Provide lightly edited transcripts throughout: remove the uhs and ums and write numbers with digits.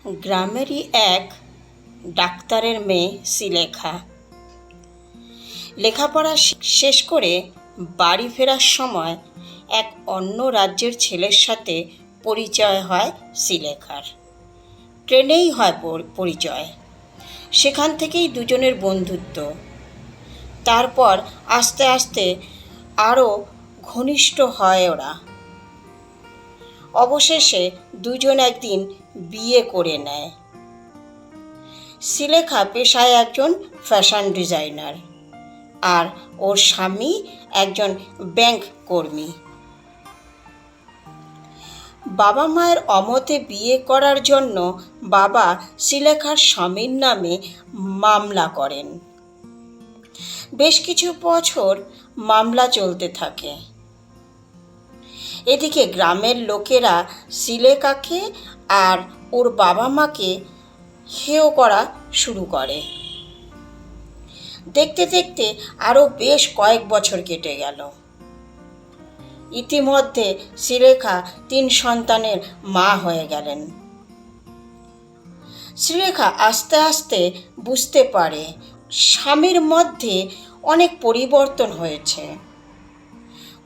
গ্রামেরই এক ডাক্তারের মেয়ে শ্রীলেখা লেখাপড়া শেষ করে বাড়ি ফেরার সময় এক অন্য রাজ্যের ছেলের সাথে পরিচয় হয় শ্রীলেখার। ট্রেনেই হয় পরিচয়। সেখান থেকেই দুজনের বন্ধুত্ব। তারপর আস্তে আস্তে আরও ঘনিষ্ঠ হয় ওরা। অবশেষে দুজন একদিন বিয়ে করে নেয়। শ্রীলেখা পেশায় একজন ফ্যাশন ডিজাইনার, আর ওর স্বামী একজন ব্যাংক কর্মী। বাবা মায়ের অমতে বিয়ে করার জন্য বাবা শ্রীলেখার স্বামীর নামে মামলা করেন। বেশ কিছু বছর মামলা চলতে থাকে। এদিকে গ্রামের লোকেরা শ্রীলেখাকে আর ওর বাবা মাকে হেয় করা শুরু করে। দেখতে দেখতে আরও বেশ কয়েক বছর কেটে গেল। ইতিমধ্যে শ্রীলেখা 3 সন্তানের মা হয়ে গেলেন। শ্রীলেখা আস্তে আস্তে বুঝতে পারে স্বামীর মধ্যে অনেক পরিবর্তন হয়েছে।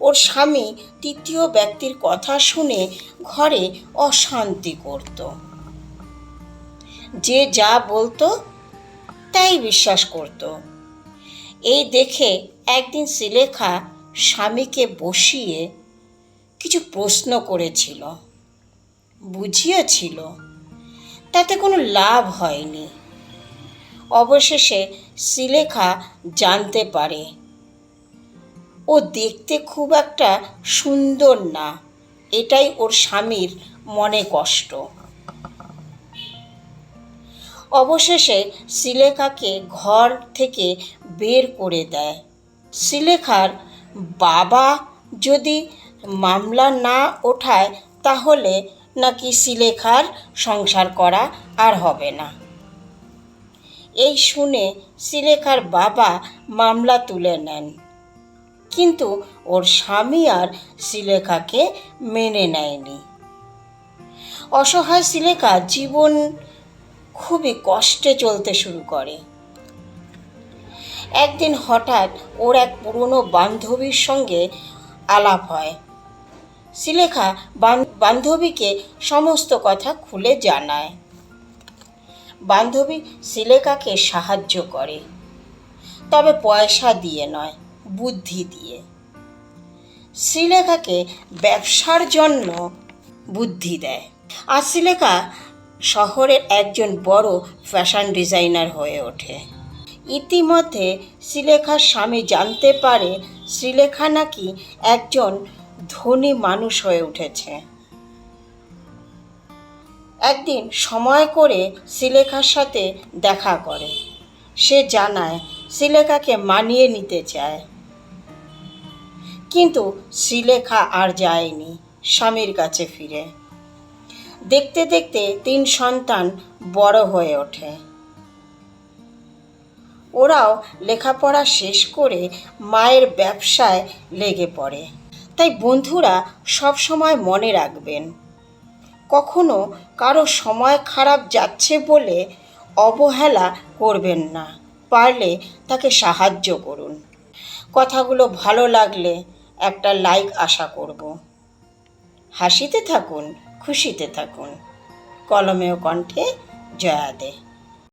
ওর স্বামী তৃতীয় ব্যক্তির কথা শুনে ঘরে অশান্তি করত। যে যা বলতো তাই বিশ্বাস করত। এই দেখে একদিন শ্রীলেখা স্বামীকে বসিয়ে কিছু প্রশ্ন করেছিল, বুঝিয়েছিল। তাতে কোনো লাভ হয়নি। অবশেষে শ্রীলেখা জানতে পারে ও দেখতে খুব একটা সুন্দর না। এটাই ওর স্বামীর মনে কষ্ট। অবশেষে শ্রীলেখাকে ঘর থেকে বের করে দেয়। শ্রীলেখার বাবা যদি মামলা না ওঠায় তাহলে নাকি শ্রীলেখার সংসার করা আর হবে না। এই শুনে শ্রীলেখার বাবা মামলা তুলে নেন, কিন্তু ওর স্বামী আর শ্রীলেখাকে মেনে নেয়নি। অসহায় শ্রীলেখা জীবন খুবই কষ্টে চলতে শুরু করে। একদিন হঠাৎ ওর এক পুরনো বান্ধবীর সঙ্গে আলাপ হয়। শ্রীলেখা বান্ধবীকে সমস্ত কথা খুলে জানায়। বান্ধবী শ্রীলেখাকে সাহায্য করে, তবে পয়সা দিয়ে নয়, বুদ্ধি দিয়ে। শ্রীলেখাকে ব্যবসার জন্য বুদ্ধি দেয়। আর শ্রীলেখা শহরের একজন বড় ফ্যাশন ডিজাইনার হয়ে ওঠে। ইতিমধ্যে শ্রীলেখার স্বামী জানতে পারে শ্রীলেখা নাকি একজন ধনী মানুষ হয়ে উঠেছে। একদিন সময় করে শ্রীলেখার সাথে দেখা করে। সে জানায় শ্রীলেখাকে মানিয়ে নিতে চায়। কিন্তু শ্রীলেখা আর যায়নি স্বামীর কাছে ফিরে। দেখতে দেখতে 3 সন্তান বড় হয়ে ওঠে। ওরাও লেখাপড়া শেষ করে মায়ের ব্যবসায় লেগে পড়ে। তাই বন্ধুরা সব সময় মনে রাখবেন, কখনো কারো সময় খারাপ যাচ্ছে বলে অবহেলা করবেন না। পারলে তাকে সাহায্য করুন। কথাগুলো ভালো লাগলে একটা লাইক আশা করব। হাসিতে থাকুন, খুশিতে থাকুন। কলমে ও কণ্ঠে জয়া দে।